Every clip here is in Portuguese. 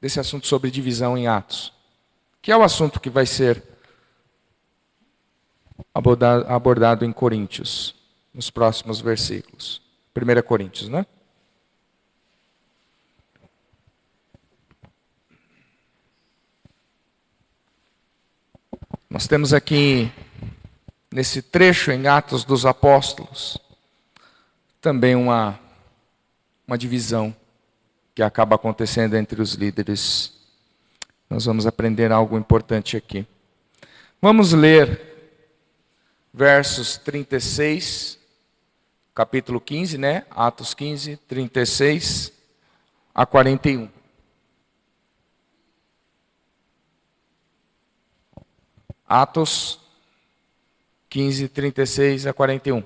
desse assunto sobre divisão em Atos, que é o assunto que vai ser abordado em Coríntios, nos próximos versículos. 1 Coríntios, né? Nós temos aqui, nesse trecho em Atos dos Apóstolos, também uma divisão que acaba acontecendo entre os líderes. Nós vamos aprender algo importante aqui. Vamos ler versos 36, capítulo 15, né? Atos 15, 36 a 41. Atos 15, 36 a 41.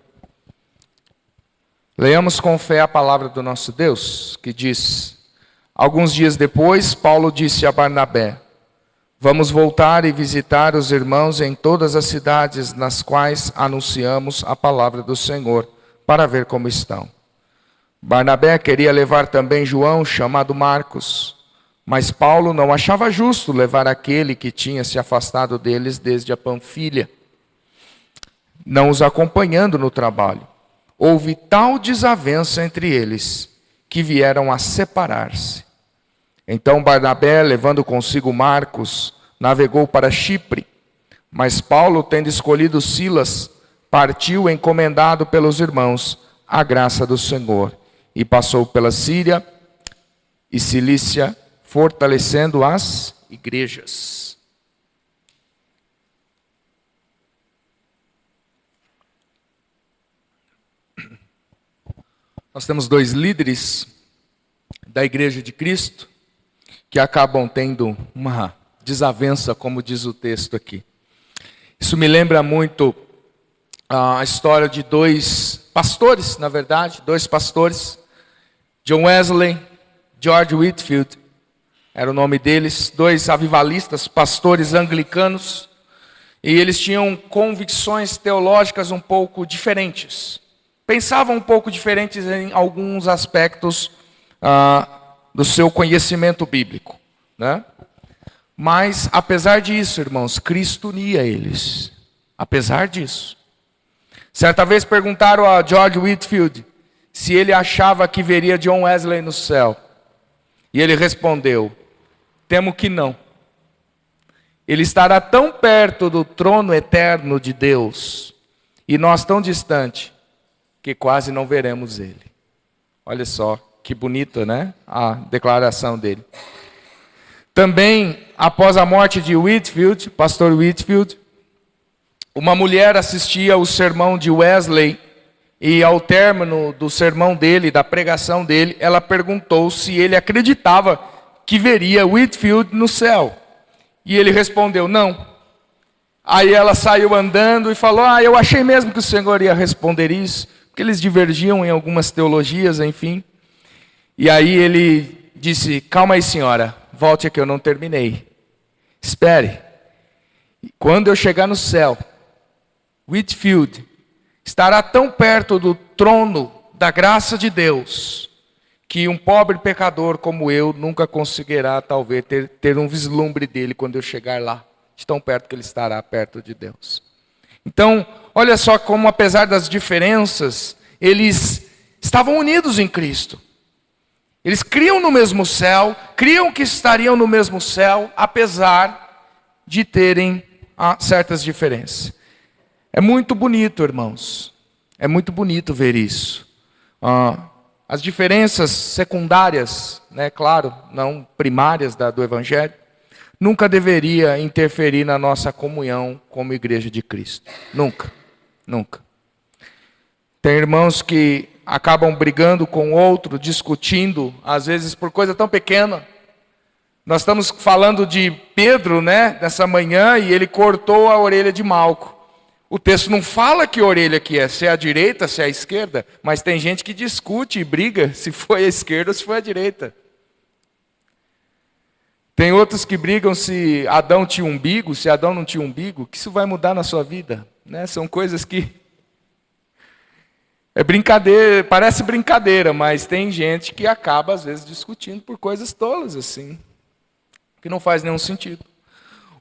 Leamos com fé a palavra do nosso Deus, que diz: Alguns dias depois, Paulo disse a Barnabé: Vamos voltar e visitar os irmãos em todas as cidades nas quais anunciamos a palavra do Senhor, para ver como estão. Barnabé queria levar também João, chamado Marcos, mas Paulo não achava justo levar aquele que tinha se afastado deles desde a Panfilha, não os acompanhando no trabalho. Houve tal desavença entre eles, que vieram a separar-se. Então Barnabé, levando consigo Marcos, navegou para Chipre. Mas Paulo, tendo escolhido Silas, partiu encomendado pelos irmãos à graça do Senhor, e passou pela Síria e Cilícia, fortalecendo as igrejas. Nós temos dois líderes da Igreja de Cristo que acabam tendo uma desavença, como diz o texto aqui. Isso me lembra muito a história de dois pastores, na verdade, dois pastores, John Wesley, George Whitefield, era o nome deles, dois avivalistas, pastores anglicanos, e eles tinham convicções teológicas um pouco diferentes. Pensavam um pouco diferentes em alguns aspectos do seu conhecimento bíblico, né? Mas, apesar disso, irmãos, Cristo unia eles. Apesar disso. Certa vez perguntaram a George Whitefield se ele achava que veria John Wesley no céu. E ele respondeu: temo que não. Ele estará tão perto do trono eterno de Deus, e nós tão distante, que quase não veremos ele. Olha só, que bonita, né? A declaração dele. Também, após a morte de Whitefield, pastor Whitefield, uma mulher assistia o sermão de Wesley, e ao término do sermão dele, da pregação dele, ela perguntou se ele acreditava que veria Whitefield no céu. E ele respondeu: não. Aí ela saiu andando e falou: eu achei mesmo que o Senhor ia responder isso, porque eles divergiam em algumas teologias, enfim. E aí ele disse: calma aí, senhora, volte aqui, eu não terminei. Espere. Quando eu chegar no céu, Whitefield estará tão perto do trono da graça de Deus, que um pobre pecador como eu nunca conseguirá, talvez, ter um vislumbre dele quando eu chegar lá. De tão perto que ele estará perto de Deus. Então, olha só como, apesar das diferenças, eles estavam unidos em Cristo. Eles criam no mesmo céu, criam que estariam no mesmo céu, apesar de terem certas diferenças. É muito bonito, irmãos. É muito bonito ver isso. As diferenças secundárias, né, claro, não primárias do Evangelho, nunca deveria interferir na nossa comunhão como igreja de Cristo. Nunca, nunca. Tem irmãos que acabam brigando com outro, discutindo, às vezes por coisa tão pequena. Nós estamos falando de Pedro, né, nessa manhã, e ele cortou a orelha de Malco. O texto não fala que orelha que é, se é a direita, se é a esquerda, mas tem gente que discute e briga se foi a esquerda ou se foi a direita. Tem outros que brigam se Adão tinha umbigo, se Adão não tinha umbigo, que isso vai mudar na sua vida, né? São coisas que É brincadeira, parece brincadeira, mas tem gente que acaba, às vezes, discutindo por coisas tolas, assim, que não faz nenhum sentido.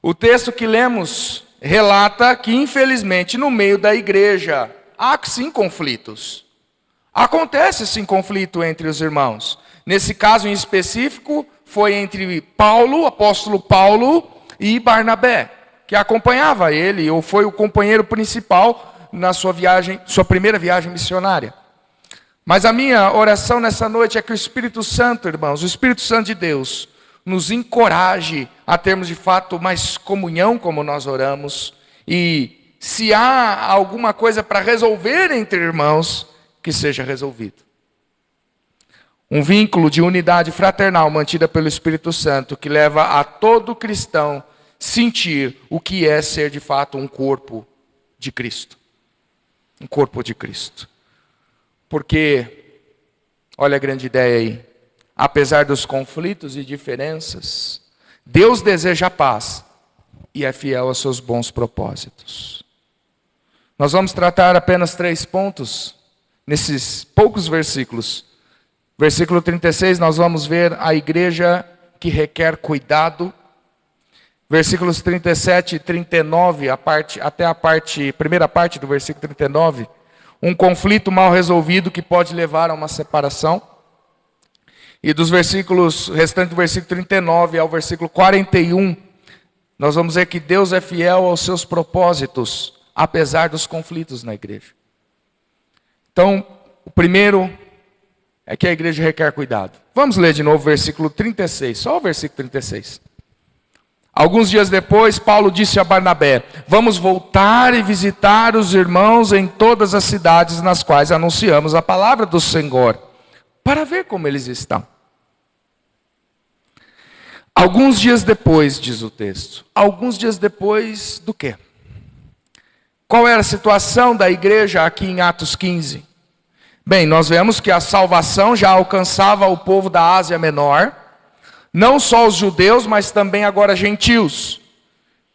O texto que lemos relata que, infelizmente, no meio da igreja, há sim conflitos. Acontece sim conflito entre os irmãos. Nesse caso em específico, foi entre Paulo, o apóstolo Paulo, e Barnabé, que acompanhava ele, ou foi o companheiro principal na sua viagem, sua primeira viagem missionária. Mas a minha oração nessa noite é que o Espírito Santo, irmãos, o Espírito Santo de Deus, nos encoraje a termos de fato mais comunhão como nós oramos, e se há alguma coisa para resolver entre irmãos, que seja resolvido. Um vínculo de unidade fraternal mantida pelo Espírito Santo, que leva a todo cristão sentir o que é ser de fato um corpo de Cristo. Um corpo de Cristo. Porque, olha a grande ideia aí, apesar dos conflitos e diferenças, Deus deseja a paz e é fiel aos seus bons propósitos. Nós vamos tratar apenas 3 pontos nesses poucos versículos. Versículo 36, nós vamos ver a igreja que requer cuidado. Versículos 37 e 39, até a primeira parte do versículo 39, um conflito mal resolvido que pode levar a uma separação. E dos versículos restantes do versículo 39 ao versículo 41, nós vamos ver que Deus é fiel aos seus propósitos, apesar dos conflitos na igreja. Então, o primeiro é que a igreja requer cuidado. Vamos ler de novo o versículo 36, só o versículo 36. Alguns dias depois, Paulo disse a Barnabé: vamos voltar e visitar os irmãos em todas as cidades nas quais anunciamos a palavra do Senhor, para ver como eles estão. Alguns dias depois, diz o texto. Alguns dias depois do quê? Qual era a situação da igreja aqui em Atos 15? Bem, nós vemos que a salvação já alcançava o povo da Ásia Menor, não só os judeus, mas também agora gentios.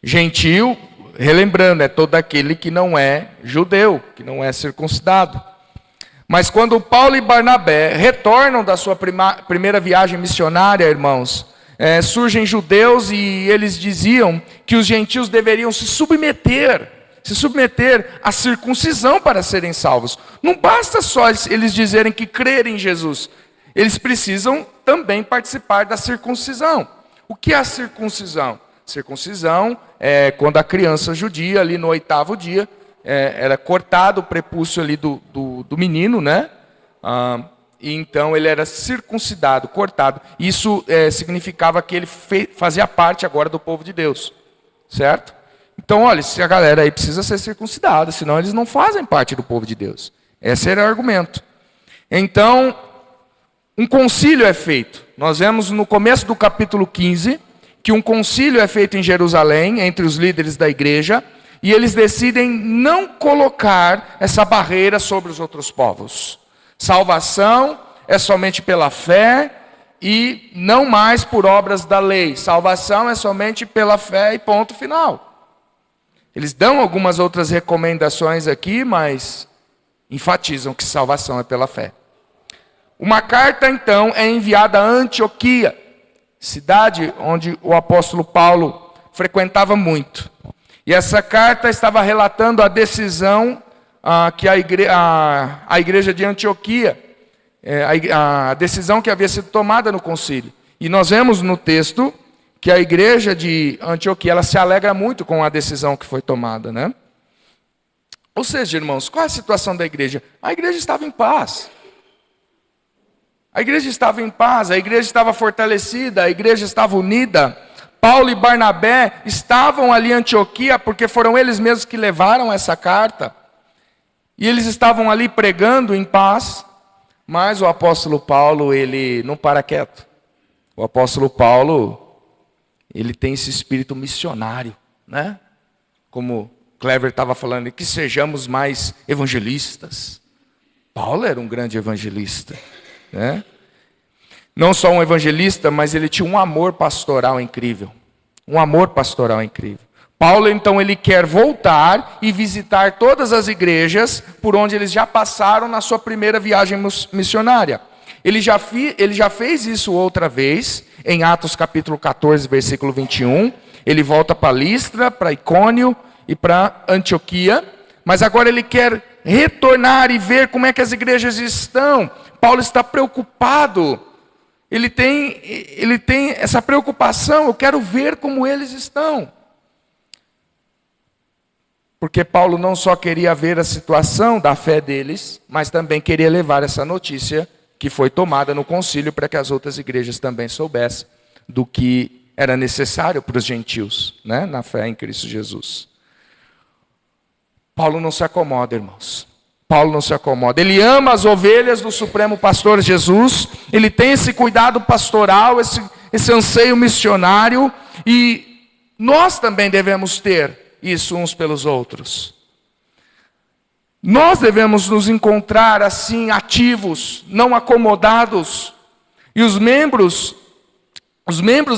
Gentil, relembrando, é todo aquele que não é judeu, que não é circuncidado. Mas quando Paulo e Barnabé retornam da sua primeira viagem missionária, irmãos, surgem judeus e eles diziam que os gentios deveriam se submeter à circuncisão para serem salvos. Não basta só eles dizerem que crerem em Jesus. Eles precisam também participar da circuncisão. O que é a circuncisão? Circuncisão é quando a criança judia, ali no 8º dia, era cortado o prepúcio ali do menino, né? E então ele era circuncidado, cortado. Isso significava que ele fazia parte agora do povo de Deus. Certo? Então, olha, se a galera aí precisa ser circuncidada, senão eles não fazem parte do povo de Deus. Esse era o argumento. Então, um concílio é feito. Nós vemos no começo do capítulo 15 que um concílio é feito em Jerusalém entre os líderes da igreja e eles decidem não colocar essa barreira sobre os outros povos. Salvação é somente pela fé e não mais por obras da lei. Salvação é somente pela fé e ponto final. Eles dão algumas outras recomendações aqui, mas enfatizam que salvação é pela fé. Uma carta, então, é enviada a Antioquia, cidade onde o apóstolo Paulo frequentava muito. E essa carta estava relatando a decisão que a igreja de Antioquia, a decisão que havia sido tomada no concílio. E nós vemos no texto que a igreja de Antioquia, ela se alegra muito com a decisão que foi tomada, né? Ou seja, irmãos, qual é a situação da igreja? A igreja estava em paz. A igreja estava em paz, a igreja estava fortalecida, a igreja estava unida. Paulo e Barnabé estavam ali em Antioquia porque foram eles mesmos que levaram essa carta. E eles estavam ali pregando em paz, mas o apóstolo Paulo, ele não para quieto. O apóstolo Paulo, ele tem esse espírito missionário, né? Como Clever estava falando, que sejamos mais evangelistas. Paulo era um grande evangelista, né? Não só um evangelista, mas ele tinha um amor pastoral incrível. Um amor pastoral incrível. Paulo, então, ele quer voltar e visitar todas as igrejas por onde eles já passaram na sua primeira viagem missionária. Ele já fez isso outra vez, em Atos capítulo 14, versículo 21. Ele volta para Listra, para Icônio e para Antioquia. Mas agora ele quer retornar e ver como é que as igrejas estão. Paulo está preocupado. Ele tem essa preocupação. Eu quero ver como eles estão. Porque Paulo não só queria ver a situação da fé deles, mas também queria levar essa notícia que foi tomada no concílio para que as outras igrejas também soubessem do que era necessário para os gentios, né, na fé em Cristo Jesus. Paulo não se acomoda, irmãos. Paulo não se acomoda. Ele ama as ovelhas do Supremo Pastor Jesus. Ele tem esse cuidado pastoral, esse anseio missionário. E nós também devemos ter isso uns pelos outros. Nós devemos nos encontrar assim, ativos, não acomodados. E os membros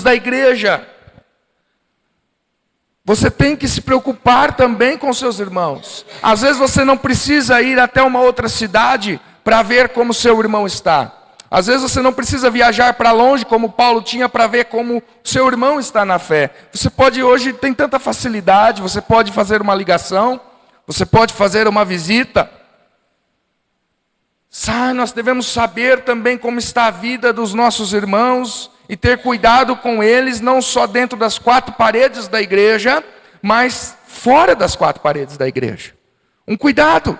da igreja, você tem que se preocupar também com seus irmãos. Às vezes você não precisa ir até uma outra cidade para ver como seu irmão está. Às vezes você não precisa viajar para longe como Paulo tinha para ver como seu irmão está na fé. Você pode hoje, tem tanta facilidade, você pode fazer uma ligação, você pode fazer uma visita. Nós devemos saber também como está a vida dos nossos irmãos e ter cuidado com eles, não só dentro das quatro paredes da igreja, mas fora das quatro paredes da igreja. Um cuidado.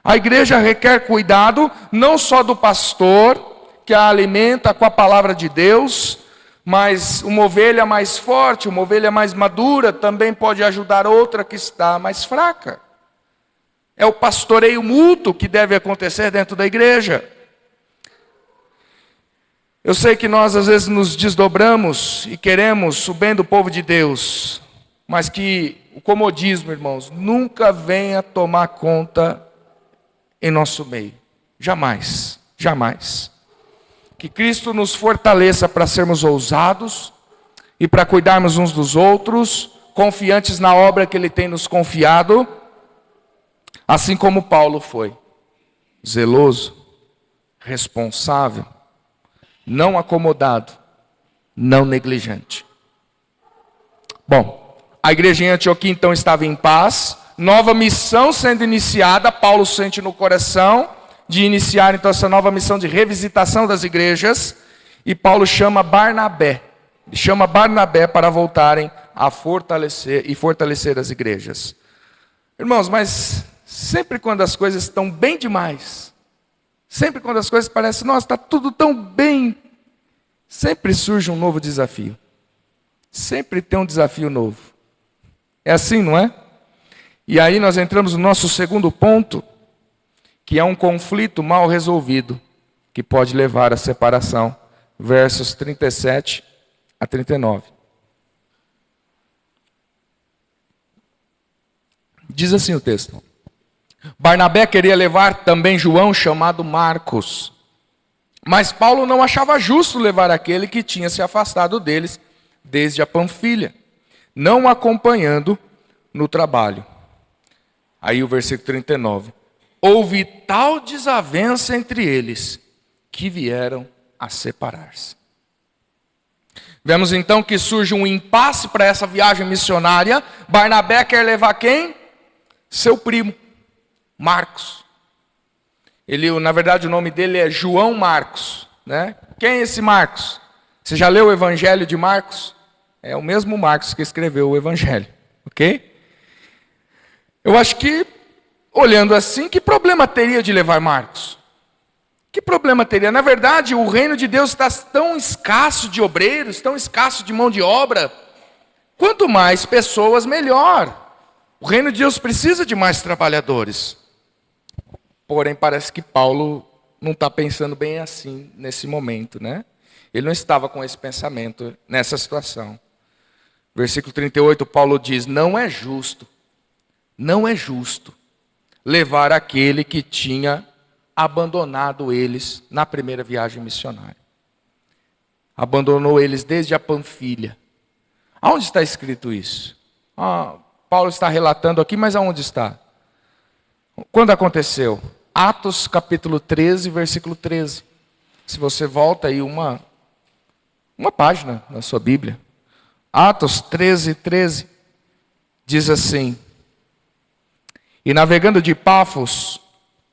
A igreja requer cuidado, não só do pastor, que a alimenta com a palavra de Deus, mas uma ovelha mais forte, uma ovelha mais madura, também pode ajudar outra que está mais fraca. É o pastoreio mútuo que deve acontecer dentro da igreja. Eu sei que nós às vezes nos desdobramos e queremos o bem do povo de Deus, mas que o comodismo, irmãos, nunca venha tomar conta em nosso meio. Jamais, jamais. Que Cristo nos fortaleça para sermos ousados e para cuidarmos uns dos outros, confiantes na obra que Ele tem nos confiado, assim como Paulo foi. Zeloso, responsável, não acomodado, não negligente. Bom, a igreja em Antioquia então estava em paz, nova missão sendo iniciada, Paulo sente no coração de iniciar então essa nova missão de revisitação das igrejas, e Paulo chama Barnabé, para voltarem a fortalecer as igrejas. Irmãos, mas sempre quando as coisas estão bem demais, sempre quando as coisas parecem, nossa, está tudo tão bem, sempre surge um novo desafio. Sempre tem um desafio novo. É assim, não é? E aí nós entramos no nosso segundo ponto, que é um conflito mal resolvido, que pode levar à separação. Versos 37 a 39. Diz assim o texto. Barnabé queria levar também João, chamado Marcos. Mas Paulo não achava justo levar aquele que tinha se afastado deles desde a Panfilha, não o acompanhando no trabalho. Aí o versículo 39. Houve tal desavença entre eles, que vieram a separar-se. Vemos então que surge um impasse para essa viagem missionária. Barnabé quer levar quem? Seu primo, Marcos. Na verdade o nome dele é João Marcos, né? Quem é esse Marcos? Você já leu o Evangelho de Marcos? É o mesmo Marcos que escreveu o Evangelho, ok? Eu acho que, olhando assim, que problema teria de levar Marcos? Que problema teria? Na verdade, o reino de Deus está tão escasso de obreiros, tão escasso de mão de obra. Quanto mais pessoas, melhor. O reino de Deus precisa de mais trabalhadores. Porém, parece que Paulo não está pensando bem assim nesse momento, né? Ele não estava com esse pensamento nessa situação. Versículo 38, Paulo diz, não é justo levar aquele que tinha abandonado eles na primeira viagem missionária. Abandonou eles desde a Panfilha. Aonde está escrito isso? Paulo está relatando aqui, mas aonde está? Quando aconteceu? Atos capítulo 13, versículo 13. Se você volta aí uma página na sua Bíblia. Atos 13, 13. Diz assim: E navegando de Pafos,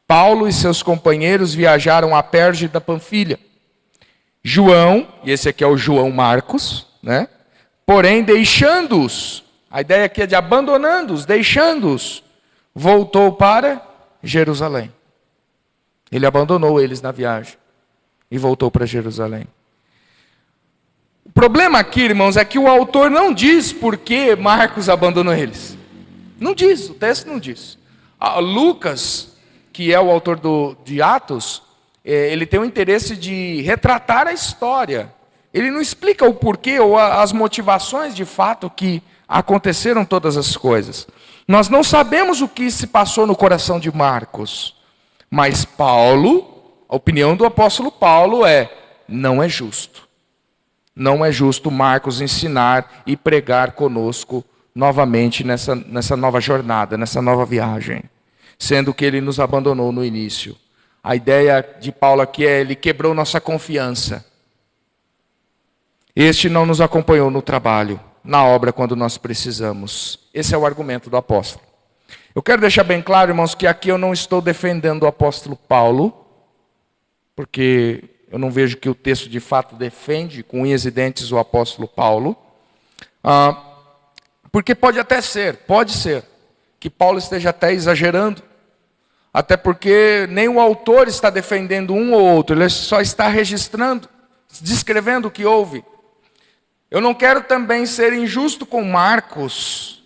Paulo e seus companheiros viajaram a Perge da Panfilha. João, e esse aqui é o João Marcos, né? Porém, deixando-os, a ideia aqui é de abandonando-os, deixando-os, voltou para Jerusalém. Ele abandonou eles na viagem e voltou para Jerusalém. O problema aqui, irmãos, é que o autor não diz por que Marcos abandonou eles. Não diz, o texto não diz. Lucas, que é o autor de Atos, ele tem o interesse de retratar a história. Ele não explica o porquê ou as motivações de fato que aconteceram todas as coisas. Nós não sabemos o que se passou no coração de Marcos. Mas Paulo, a opinião do apóstolo Paulo é: não é justo. Não é justo Marcos ensinar e pregar conosco novamente nessa nova jornada, nessa nova viagem. Sendo que ele nos abandonou no início. A ideia de Paulo aqui é: ele quebrou nossa confiança. Este não nos acompanhou no trabalho, na obra quando nós precisamos. Esse é o argumento do apóstolo. Eu quero deixar bem claro, irmãos, que aqui eu não estou defendendo o apóstolo Paulo, porque eu não vejo que o texto de fato defende com unhas e dentes o apóstolo Paulo. Porque pode ser, que Paulo esteja até exagerando. Até porque nem o autor está defendendo um ou outro, ele só está registrando, descrevendo o que houve. Eu não quero também ser injusto com Marcos,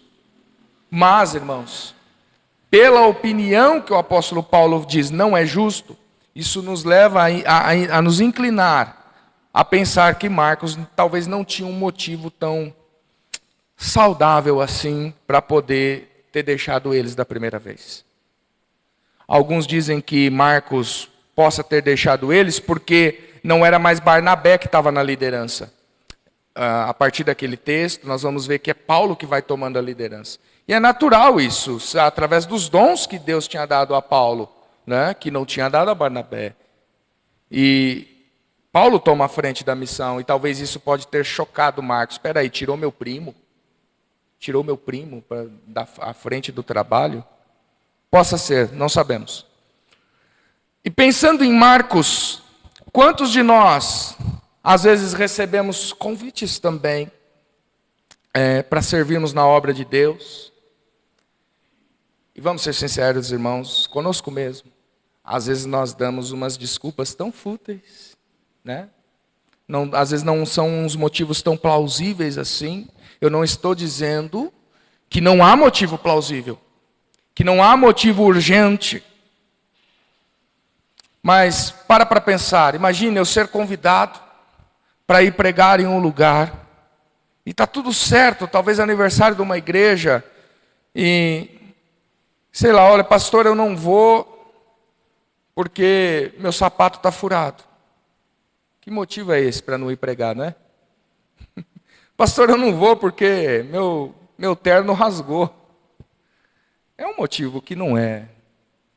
mas, irmãos, pela opinião que o apóstolo Paulo diz não é justo, isso nos leva a nos inclinar a pensar que Marcos talvez não tinha um motivo tão saudável assim para poder ter deixado eles da primeira vez. Alguns dizem que Marcos possa ter deixado eles porque não era mais Barnabé que estava na liderança. A partir daquele texto, nós vamos ver que é Paulo que vai tomando a liderança. E é natural isso, através dos dons que Deus tinha dado a Paulo, né, que não tinha dado a Barnabé. E Paulo toma a frente da missão, e talvez isso pode ter chocado Marcos. Espera aí, tirou meu primo à frente do trabalho? Possa ser, não sabemos. E pensando em Marcos, quantos de nós, às vezes, recebemos convites também para servirmos na obra de Deus? E vamos ser sinceros, irmãos, conosco mesmo. Às vezes nós damos umas desculpas tão fúteis, né? Não, às vezes não são uns motivos tão plausíveis assim. Eu não estou dizendo que não há motivo plausível, que não há motivo urgente. Mas para pensar, imagine eu ser convidado para ir pregar em um lugar, e está tudo certo, talvez aniversário de uma igreja, e sei lá, olha, pastor, eu não vou porque meu sapato está furado. Que motivo é esse para não ir pregar, não é? Pastor, eu não vou porque meu terno rasgou. É um motivo que não é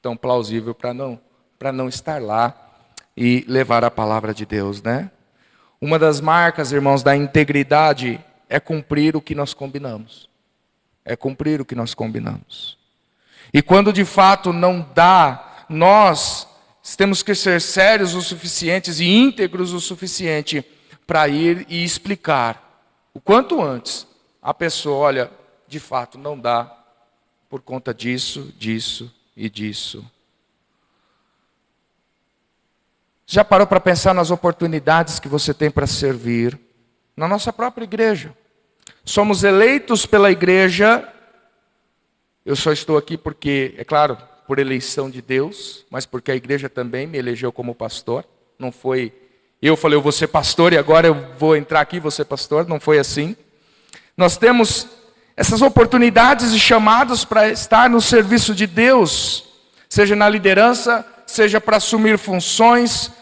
tão plausível para não estar lá e levar a palavra de Deus, né? Uma das marcas, irmãos, da integridade é cumprir o que nós combinamos. É cumprir o que nós combinamos. E quando de fato não dá, nós temos que ser sérios o suficiente e íntegros o suficiente para ir e explicar o quanto antes a pessoa, olha, de fato não dá por conta disso, disso e disso. Já parou para pensar nas oportunidades que você tem para servir na nossa própria igreja? Somos eleitos pela igreja. Eu só estou aqui porque, é claro, por eleição de Deus, mas porque a igreja também me elegeu como pastor. Não foi, eu falei, eu vou ser pastor e agora eu vou entrar aqui e vou ser pastor. Não foi assim. Nós temos essas oportunidades e chamados para estar no serviço de Deus, seja na liderança, seja para assumir funções,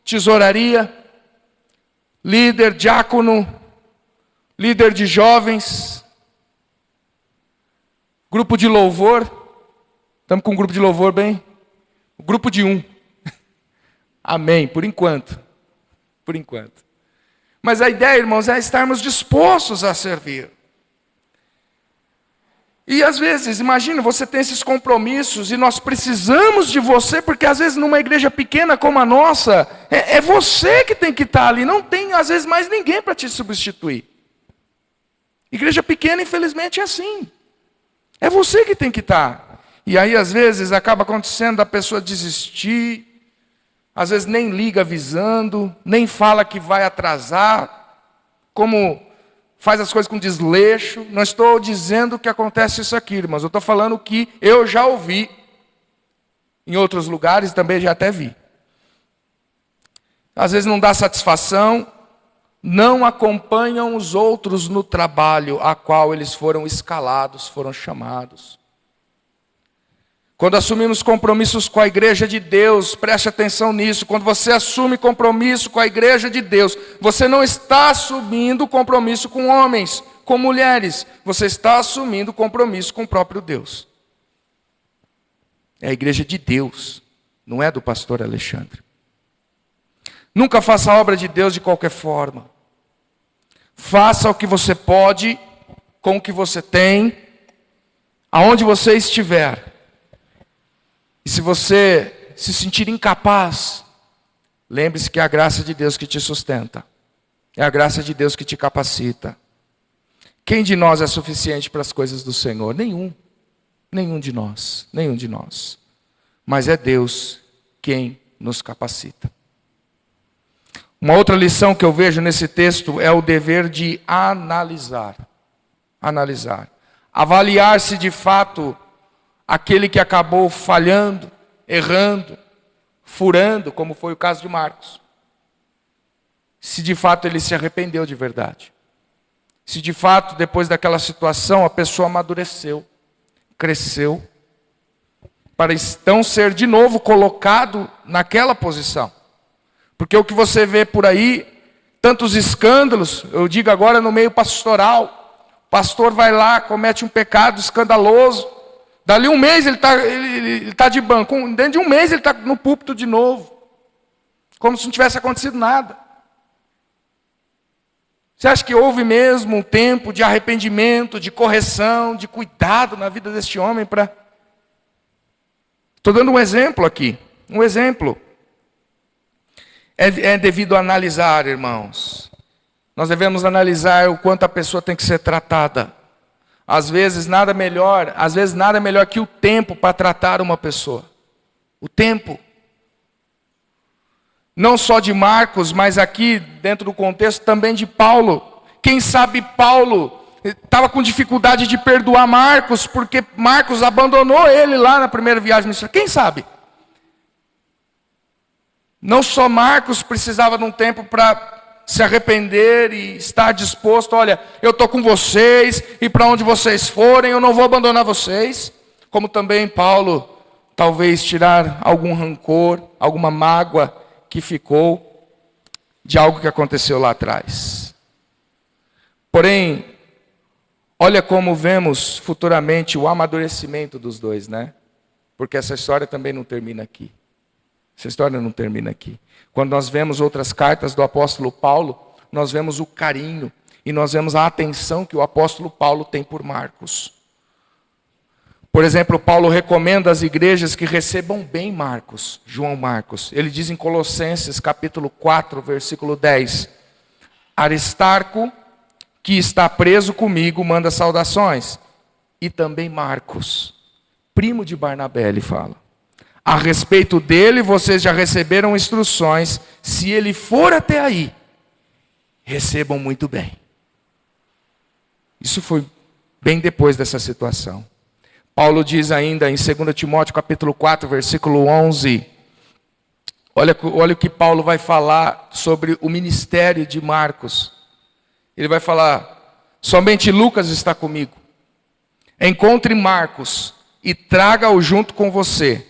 tesouraria, líder, diácono, líder de jovens. Grupo de louvor. Estamos com um grupo de louvor bem? O grupo de 1. Amém, por enquanto. Por enquanto. Mas a ideia, irmãos, é estarmos dispostos a servir. E às vezes, imagina, você tem esses compromissos e nós precisamos de você, porque às vezes numa igreja pequena como a nossa, é você que tem que estar ali, não tem às vezes mais ninguém para te substituir. Igreja pequena, infelizmente, é assim. É você que tem que estar. E aí às vezes acaba acontecendo da pessoa desistir, às vezes nem liga avisando, nem fala que vai atrasar, como faz as coisas com desleixo. Não estou dizendo que acontece isso aqui, irmãos. Eu estou falando que eu já ouvi em outros lugares, também já até vi. Às vezes não dá satisfação, não acompanham os outros no trabalho a qual eles foram escalados, foram chamados. Quando assumimos compromissos com a igreja de Deus, preste atenção nisso. Quando você assume compromisso com a igreja de Deus, você não está assumindo compromisso com homens, com mulheres. Você está assumindo compromisso com o próprio Deus. É a igreja de Deus, não é do pastor Alexandre. Nunca faça a obra de Deus de qualquer forma. Faça o que você pode, com o que você tem, aonde você estiver. E se você se sentir incapaz, lembre-se que é a graça de Deus que te sustenta. É a graça de Deus que te capacita. Quem de nós é suficiente para as coisas do Senhor? Nenhum. Nenhum de nós. Nenhum de nós. Mas é Deus quem nos capacita. Uma outra lição que eu vejo nesse texto é o dever de analisar. Analisar. Avaliar se de fato aquele que acabou falhando, errando, furando, como foi o caso de Marcos. Se de fato ele se arrependeu de verdade. Se de fato, depois daquela situação, a pessoa amadureceu, cresceu, para então ser de novo colocado naquela posição. Porque o que você vê por aí, tantos escândalos, eu digo agora no meio pastoral, o pastor vai lá, comete um pecado escandaloso, dali um mês ele tá de banco, dentro de um mês ele está no púlpito de novo, como se não tivesse acontecido nada. Você acha que houve mesmo um tempo de arrependimento, de correção, de cuidado na vida deste homem para... Estou dando um exemplo aqui, um exemplo. É devido a analisar, irmãos. Nós devemos analisar o quanto a pessoa tem que ser tratada. Às vezes nada melhor que o tempo para tratar uma pessoa. O tempo. Não só de Marcos, mas aqui dentro do contexto também de Paulo. Quem sabe Paulo estava com dificuldade de perdoar Marcos, porque Marcos abandonou ele lá na primeira viagem missionária. Quem sabe? Não só Marcos precisava de um tempo para se arrepender e estar disposto, olha, eu estou com vocês, e para onde vocês forem, eu não vou abandonar vocês. Como também Paulo, talvez tirar algum rancor, alguma mágoa que ficou de algo que aconteceu lá atrás. Porém, olha como vemos futuramente o amadurecimento dos dois, né? Porque essa história também não termina aqui. Essa história não termina aqui. Quando nós vemos outras cartas do apóstolo Paulo, nós vemos o carinho e nós vemos a atenção que o apóstolo Paulo tem por Marcos. Por exemplo, Paulo recomenda às igrejas que recebam bem Marcos, João Marcos. Ele diz em Colossenses capítulo 4, versículo 10. Aristarco, que está preso comigo, manda saudações. E também Marcos, primo de Barnabé, ele fala. A respeito dele, vocês já receberam instruções. Se ele for até aí, recebam muito bem. Isso foi bem depois dessa situação. Paulo diz ainda em 2 Timóteo capítulo 4, versículo 11. Olha o que Paulo vai falar sobre o ministério de Marcos. Ele vai falar, somente Lucas está comigo. Encontre Marcos e traga-o junto com você,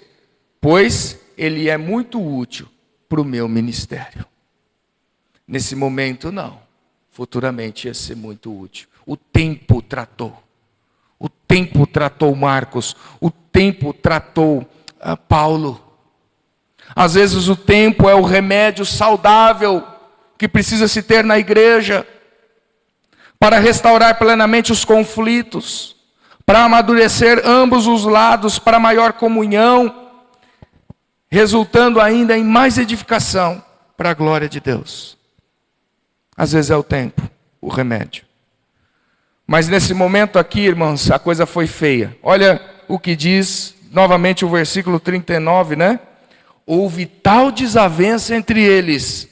pois ele é muito útil para o meu ministério. Nesse momento, não. Futuramente ia ser muito útil. O tempo tratou. O tempo tratou Marcos, o tempo tratou Paulo. Às vezes o tempo é o remédio saudável que precisa se ter na igreja para restaurar plenamente os conflitos, para amadurecer ambos os lados, para maior comunhão, resultando ainda em mais edificação para a glória de Deus. Às vezes é o tempo, o remédio. Mas nesse momento aqui, irmãos, a coisa foi feia. Olha o que diz novamente o versículo 39, né? Houve tal desavença entre eles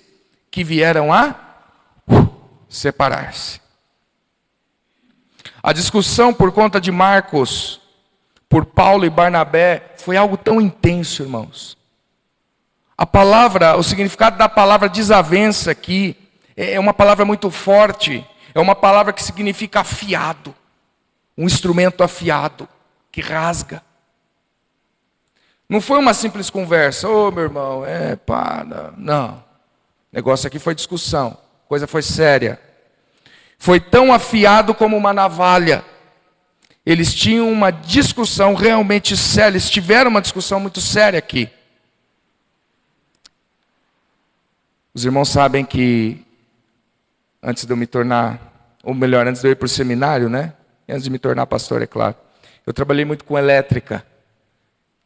que vieram a separar-se. A discussão por conta de Marcos, por Paulo e Barnabé, foi algo tão intenso, irmãos. A palavra, o significado da palavra desavença aqui, é uma palavra muito forte. É uma palavra que significa afiado. Um instrumento afiado, que rasga. Não foi uma simples conversa. Ô, meu irmão, não. O negócio aqui foi discussão. A coisa foi séria. Foi tão afiado como uma navalha. Eles tinham uma discussão realmente séria. Eles tiveram uma discussão muito séria aqui. Os irmãos sabem que antes de eu me tornar, ou melhor, antes de eu ir para o seminário, né? Antes de me tornar pastor, é claro. Eu trabalhei muito com elétrica.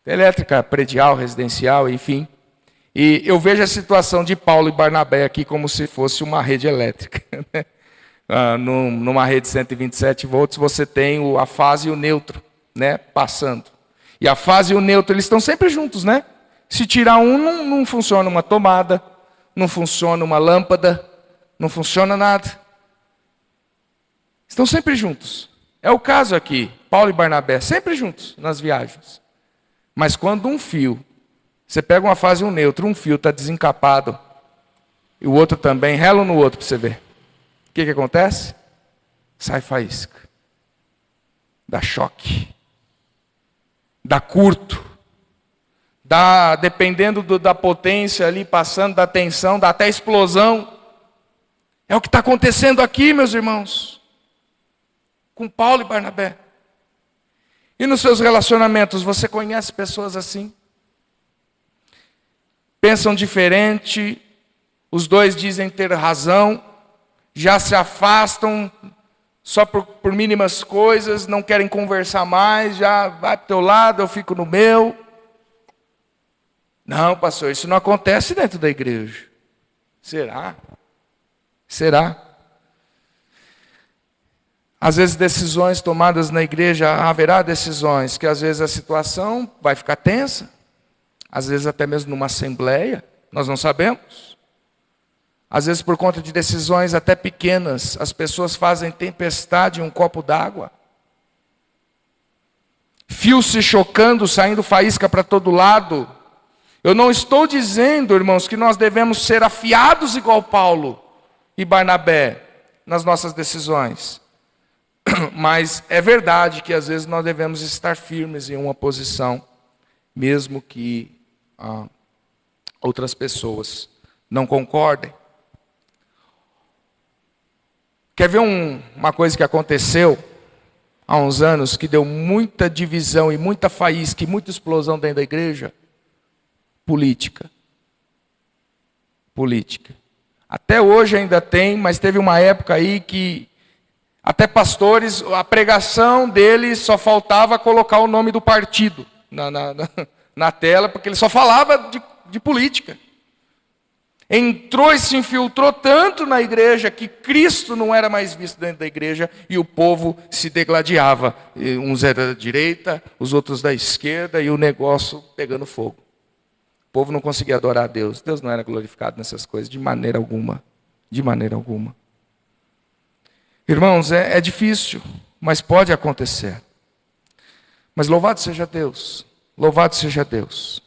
Elétrica predial, residencial, enfim. E eu vejo a situação de Paulo e Barnabé aqui como se fosse uma rede elétrica. Numa rede de 127 volts, você tem a fase e o neutro, né? Passando. E a fase e o neutro, eles estão sempre juntos, né? Se tirar um, não funciona uma tomada, não funciona uma lâmpada, não funciona nada. Estão sempre juntos. É o caso aqui, Paulo e Barnabé, sempre juntos nas viagens. Mas quando um fio, você pega uma fase e um neutro, um fio está desencapado, e o outro também, rela no outro para você ver. O que acontece? Sai faísca. Dá choque. Dá curto. Dá, dependendo da potência ali, passando da tensão, dá até explosão. É o que está acontecendo aqui, meus irmãos. Com Paulo e Barnabé. E nos seus relacionamentos, você conhece pessoas assim? Pensam diferente, os dois dizem ter razão, já se afastam só por mínimas coisas, não querem conversar mais, já vai para o teu lado, eu fico no meu. Não, pastor, isso não acontece dentro da igreja. Será? Será? Às vezes decisões tomadas na igreja, haverá decisões que às vezes a situação vai ficar tensa. Às vezes até mesmo numa assembleia, nós não sabemos. Às vezes por conta de decisões até pequenas, as pessoas fazem tempestade em um copo d'água. Fios se chocando, saindo faísca para todo lado. Eu não estou dizendo, irmãos, que nós devemos ser afiados igual Paulo e Barnabé nas nossas decisões. Mas é verdade que às vezes nós devemos estar firmes em uma posição, mesmo que outras pessoas não concordem. Quer ver uma coisa que aconteceu há uns anos, que deu muita divisão e muita faísca e muita explosão dentro da igreja? Política. Política. Até hoje ainda tem, mas teve uma época aí que até pastores, a pregação deles só faltava colocar o nome do partido na tela, porque ele só falava de política. Entrou e se infiltrou tanto na igreja que Cristo não era mais visto dentro da igreja e o povo se degladiava. Uns eram da direita, os outros da esquerda e o negócio pegando fogo. O povo não conseguia adorar a Deus. Deus não era glorificado nessas coisas de maneira alguma. De maneira alguma. Irmãos, é difícil, mas pode acontecer. Mas louvado seja Deus. Louvado seja Deus.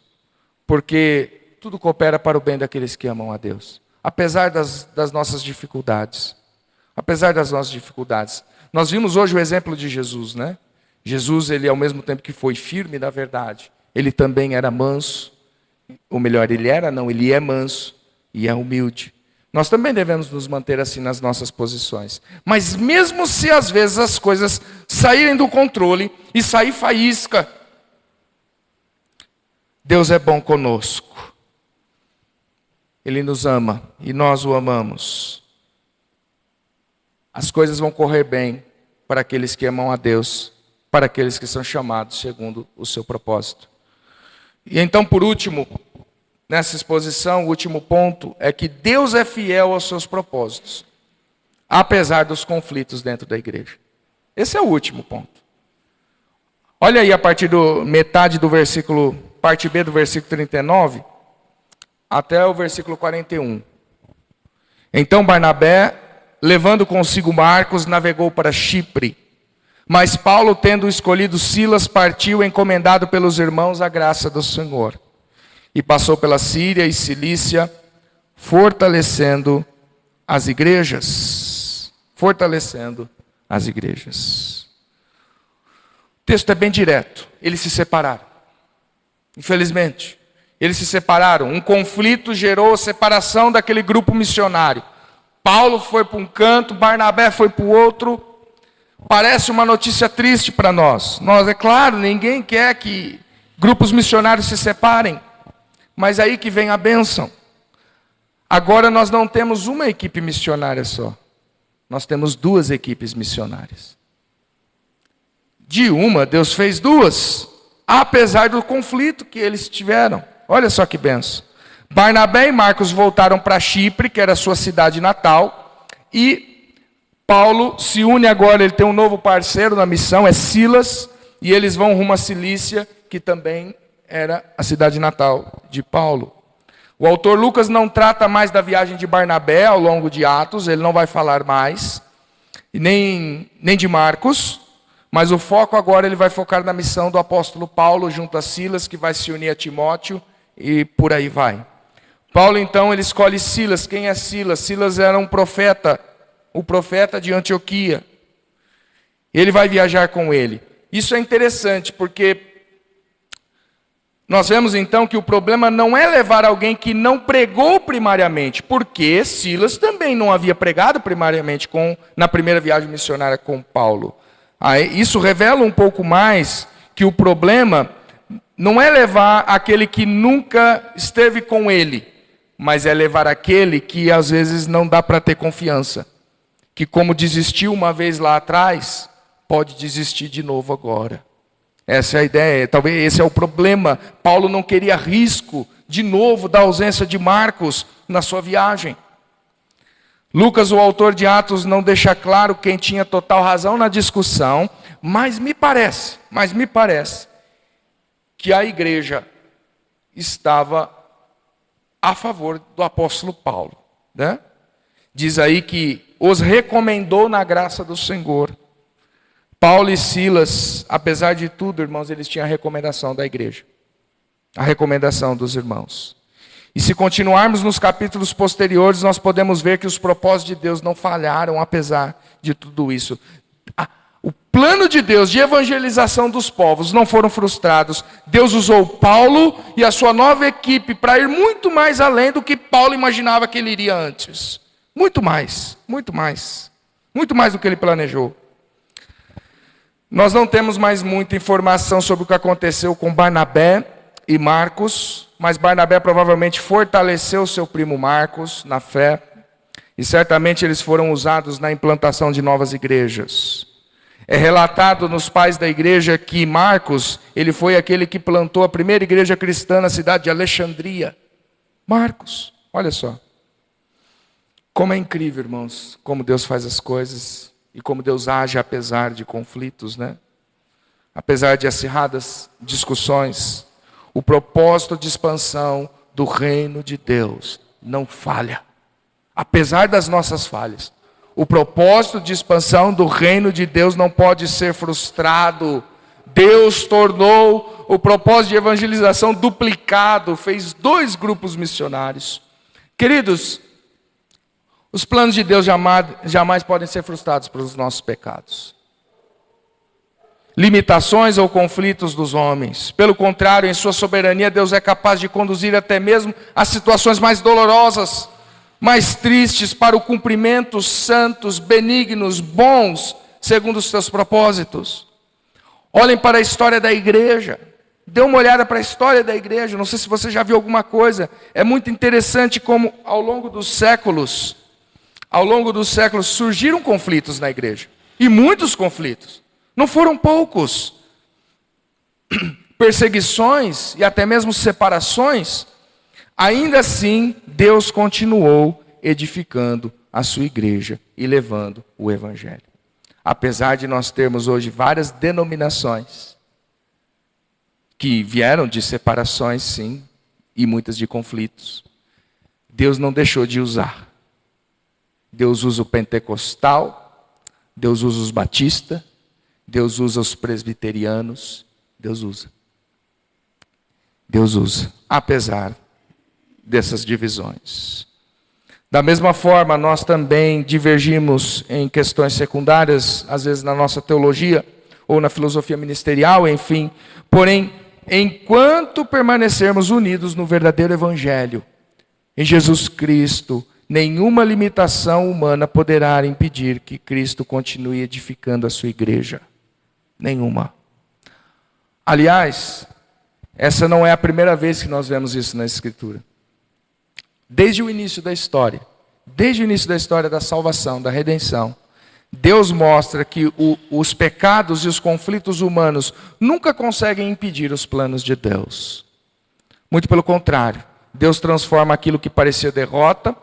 Porque tudo coopera para o bem daqueles que amam a Deus. Apesar das nossas dificuldades. Apesar das nossas dificuldades. Nós vimos hoje o exemplo de Jesus, né? Jesus, ele ao mesmo tempo que foi firme na verdade, ele também era manso. Ou melhor, ele é manso e é humilde. Nós também devemos nos manter assim nas nossas posições. Mas mesmo se às vezes as coisas saírem do controle e sair faísca, Deus é bom conosco. Ele nos ama e nós o amamos. As coisas vão correr bem para aqueles que amam a Deus, para aqueles que são chamados segundo o seu propósito. E então, por último, nessa exposição, o último ponto é que Deus é fiel aos seus propósitos, apesar dos conflitos dentro da igreja. Esse é o último ponto. Olha aí a partir do metade do versículo, parte B do versículo 39, até o versículo 41. Então Barnabé, levando consigo Marcos, navegou para Chipre. Mas Paulo, tendo escolhido Silas, partiu encomendado pelos irmãos à graça do Senhor. E passou pela Síria e Cilícia, fortalecendo as igrejas. Fortalecendo as igrejas. O texto é bem direto. Eles se separaram. Infelizmente, eles se separaram. Um conflito gerou a separação daquele grupo missionário. Paulo foi para um canto, Barnabé foi para o outro. Parece uma notícia triste para nós. Nós, é claro, ninguém quer que grupos missionários se separem. Mas aí que vem a bênção. Agora nós não temos uma equipe missionária só. Nós temos duas equipes missionárias. De uma, Deus fez duas. Apesar do conflito que eles tiveram. Olha só que bênção. Barnabé e Marcos voltaram para Chipre, que era a sua cidade natal. E Paulo se une agora, ele tem um novo parceiro na missão, é Silas. E eles vão rumo à Cilícia, que também era a cidade natal de Paulo. O autor Lucas não trata mais da viagem de Barnabé ao longo de Atos, ele não vai falar mais, nem de Marcos, mas o foco agora ele vai focar na missão do apóstolo Paulo junto a Silas, que vai se unir a Timóteo e por aí vai. Paulo então ele escolhe Silas. Quem é Silas? Silas era um profeta, o profeta de Antioquia. Ele vai viajar com ele. Isso é interessante porque nós vemos então que o problema não é levar alguém que não pregou primariamente, porque Silas também não havia pregado primariamente na primeira viagem missionária com Paulo. Isso revela um pouco mais que o problema não é levar aquele que nunca esteve com ele, mas é levar aquele que às vezes não dá para ter confiança, que como desistiu uma vez lá atrás, pode desistir de novo agora. Essa é a ideia, talvez esse é o problema. Paulo não queria risco, de novo, da ausência de Marcos na sua viagem. Lucas, o autor de Atos, não deixa claro quem tinha total razão na discussão, mas me parece que a igreja estava a favor do apóstolo Paulo, né? Diz aí que os recomendou na graça do Senhor. Paulo e Silas, apesar de tudo, irmãos, eles tinham a recomendação da igreja. A recomendação dos irmãos. E se continuarmos nos capítulos posteriores, nós podemos ver que os propósitos de Deus não falharam, apesar de tudo isso. O plano de Deus de evangelização dos povos não foram frustrados. Deus usou Paulo e a sua nova equipe para ir muito mais além do que Paulo imaginava que ele iria antes. Muito mais do que ele planejou. Nós não temos mais muita informação sobre o que aconteceu com Barnabé e Marcos, mas Barnabé provavelmente fortaleceu seu primo Marcos na fé, e certamente eles foram usados na implantação de novas igrejas. É relatado nos pais da igreja que Marcos, ele foi aquele que plantou a primeira igreja cristã na cidade de Alexandria. Marcos, olha só. Como é incrível, irmãos, como Deus faz as coisas e como Deus age apesar de conflitos, né? Apesar de acirradas discussões. O propósito de expansão do reino de Deus não falha. Apesar das nossas falhas. O propósito de expansão do reino de Deus não pode ser frustrado. Deus tornou o propósito de evangelização duplicado. Fez 2 grupos missionários. Queridos, os planos de Deus jamais podem ser frustrados pelos nossos pecados. Limitações ou conflitos dos homens. Pelo contrário, em sua soberania, Deus é capaz de conduzir até mesmo as situações mais dolorosas mais tristes para o cumprimento santos, benignos, bons, segundo os teus propósitos. Olhem para a história da igreja. Dê uma olhada para a história da igreja. Não sei se você já viu alguma coisa. É muito interessante como ao longo dos séculos surgiram conflitos na igreja. E muitos conflitos. Não foram poucos. Perseguições e até mesmo separações. Ainda assim, Deus continuou edificando a sua igreja e levando o evangelho. Apesar de nós termos hoje várias denominações que vieram de separações, sim, e muitas de conflitos, Deus não deixou de usar. Deus usa o pentecostal, Deus usa os batistas, Deus usa os presbiterianos, Deus usa, apesar dessas divisões. Da mesma forma, nós também divergimos em questões secundárias, às vezes na nossa teologia, ou na filosofia ministerial, enfim. Porém, enquanto permanecermos unidos no verdadeiro evangelho, em Jesus Cristo, nenhuma limitação humana poderá impedir que Cristo continue edificando a sua igreja. Nenhuma. Aliás, essa não é a primeira vez que nós vemos isso na Escritura. Desde o início da história da salvação, da redenção, Deus mostra que os pecados e os conflitos humanos nunca conseguem impedir os planos de Deus. Muito pelo contrário, Deus transforma aquilo que parecia derrota,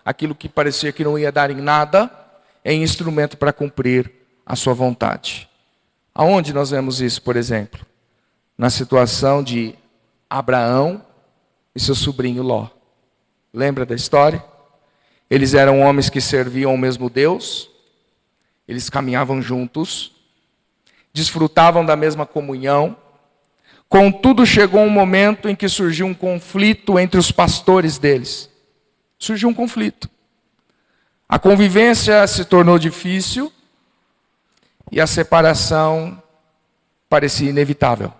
aquilo que parecia que não ia dar em nada, em instrumento para cumprir a sua vontade. Aonde nós vemos isso, por exemplo? Na situação de Abraão e seu sobrinho Ló. Lembra da história? Eles eram homens que serviam ao mesmo Deus, eles caminhavam juntos, desfrutavam da mesma comunhão. Contudo, chegou um momento em que surgiu um conflito entre os pastores deles. Surgiu um conflito. A convivência se tornou difícil e a separação parecia inevitável.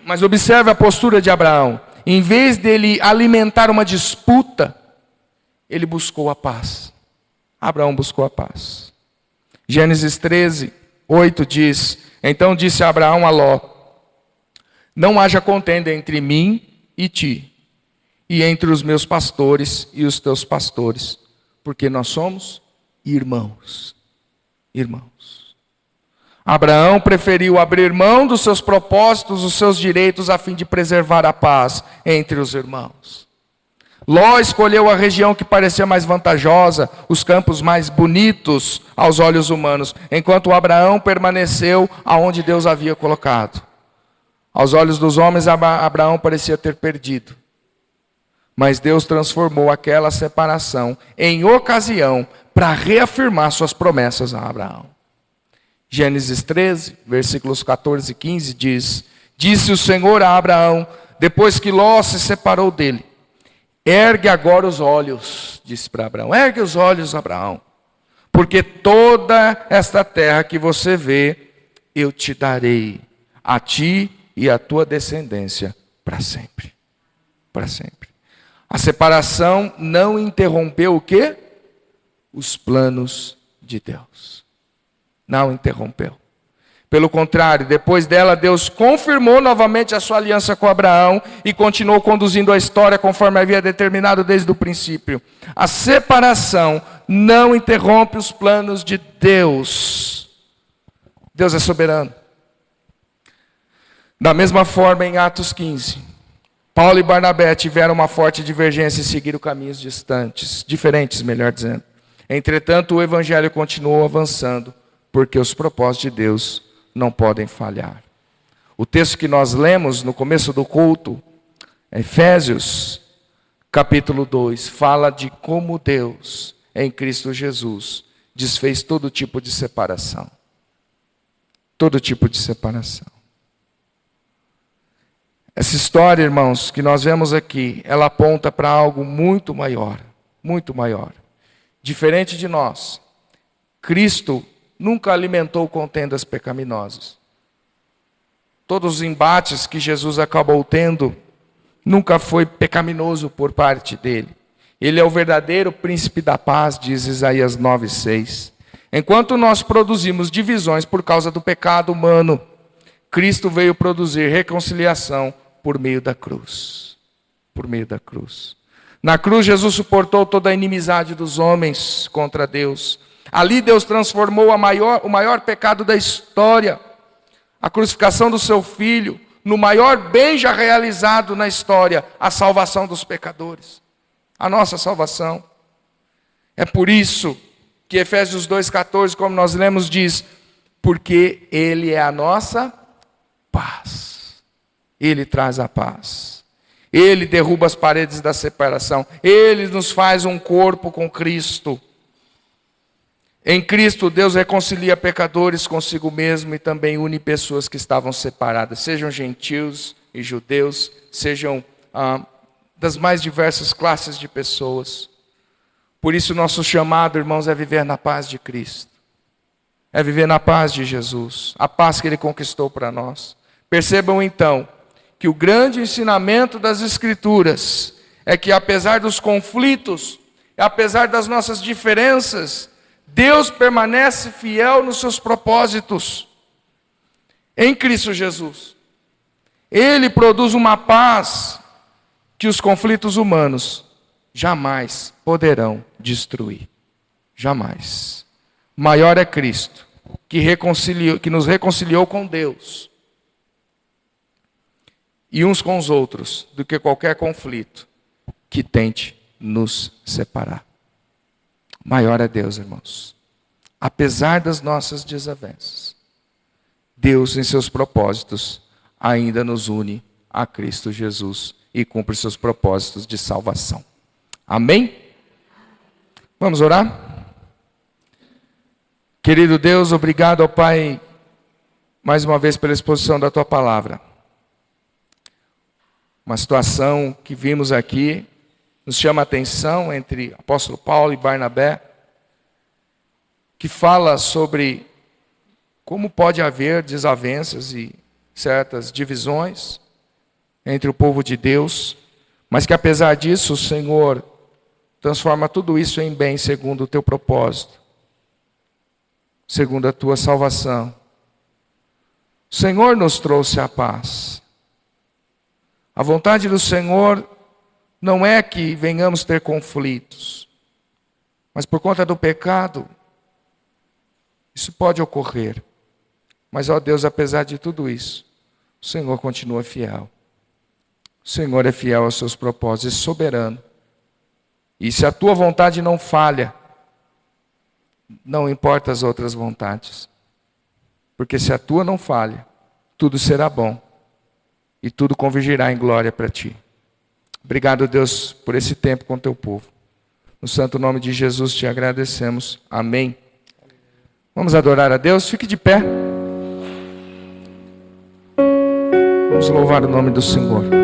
Mas observe a postura de Abraão. Em vez dele alimentar uma disputa, ele buscou a paz. Abraão buscou a paz. Gênesis 13, 8 diz: Então disse Abraão a Ló: Não haja contenda entre mim e ti, e entre os meus pastores e os teus pastores, porque nós somos irmãos. Irmãos. Abraão preferiu abrir mão dos seus propósitos, dos seus direitos, a fim de preservar a paz entre os irmãos. Ló escolheu a região que parecia mais vantajosa, os campos mais bonitos aos olhos humanos, enquanto Abraão permaneceu aonde Deus havia colocado. Aos olhos dos homens, Abraão parecia ter perdido. Mas Deus transformou aquela separação em ocasião para reafirmar suas promessas a Abraão. Gênesis 13, versículos 14 e 15 diz: Disse o Senhor a Abraão, depois que Ló se separou dele: Ergue agora os olhos, disse para Abraão, ergue os olhos, Abraão, porque toda esta terra que você vê, eu te darei, a ti e à tua descendência, para sempre. Para sempre. A separação não interrompeu o quê? Os planos de Deus. Não interrompeu. Pelo contrário, depois dela, Deus confirmou novamente a sua aliança com Abraão e continuou conduzindo a história conforme havia determinado desde o princípio. A separação não interrompe os planos de Deus. Deus é soberano. Da mesma forma, em Atos 15, Paulo e Barnabé tiveram uma forte divergência e seguiram caminhos diferentes, melhor dizendo. Entretanto, o evangelho continuou avançando, porque os propósitos de Deus não podem falhar. O texto que nós lemos no começo do culto, Efésios, capítulo 2, fala de como Deus, em Cristo Jesus, desfez todo tipo de separação. Todo tipo de separação. Essa história, irmãos, que nós vemos aqui, ela aponta para algo muito maior, muito maior. Diferente de nós, Cristo nunca alimentou contendas pecaminosas. Todos os embates que Jesus acabou tendo, nunca foi pecaminoso por parte dele. Ele é o verdadeiro príncipe da paz, diz Isaías 9:6. Enquanto nós produzimos divisões por causa do pecado humano, Cristo veio produzir reconciliação por meio da cruz. Por meio da cruz. Na cruz, Jesus suportou toda a inimizade dos homens contra Deus. Ali Deus transformou o maior pecado da história, a crucificação do seu Filho, no maior bem já realizado na história, a salvação dos pecadores. A nossa salvação. É por isso que Efésios 2,14, como nós lemos, diz: porque Ele é a nossa paz. Ele traz a paz. Ele derruba as paredes da separação. Ele nos faz um corpo com Cristo. Em Cristo, Deus reconcilia pecadores consigo mesmo e também une pessoas que estavam separadas, sejam gentios e judeus, sejam das mais diversas classes de pessoas. Por isso, nosso chamado, irmãos, é viver na paz de Cristo. É viver na paz de Jesus, a paz que Ele conquistou para nós. Percebam então que o grande ensinamento das Escrituras é que, apesar dos conflitos, apesar das nossas diferenças, Deus permanece fiel nos seus propósitos. Em Cristo Jesus. Ele produz uma paz que os conflitos humanos jamais poderão destruir. Jamais. Maior é Cristo, que nos reconciliou com Deus e uns com os outros, do que qualquer conflito que tente nos separar. Maior é Deus, irmãos. Apesar das nossas desavenças, Deus, em seus propósitos, ainda nos une a Cristo Jesus e cumpre seus propósitos de salvação. Amém? Vamos orar? Querido Deus, obrigado ao Pai, mais uma vez pela exposição da Tua palavra. Uma situação que vimos aqui, nos chama a atenção entre apóstolo Paulo e Barnabé, que fala sobre como pode haver desavenças e certas divisões entre o povo de Deus, mas que apesar disso o Senhor transforma tudo isso em bem segundo o teu propósito, segundo a tua salvação. O Senhor nos trouxe a paz. A vontade do Senhor não é que venhamos ter conflitos, mas por conta do pecado, isso pode ocorrer. Mas, ó Deus, apesar de tudo isso, o Senhor continua fiel. O Senhor é fiel aos seus propósitos, é soberano. E se a tua vontade não falha, não importa as outras vontades. Porque se a tua não falha, tudo será bom. E tudo convergirá em glória para ti. Obrigado, Deus, por esse tempo com teu povo. No santo nome de Jesus te agradecemos. Amém. Vamos adorar a Deus? Fique de pé. Vamos louvar o nome do Senhor.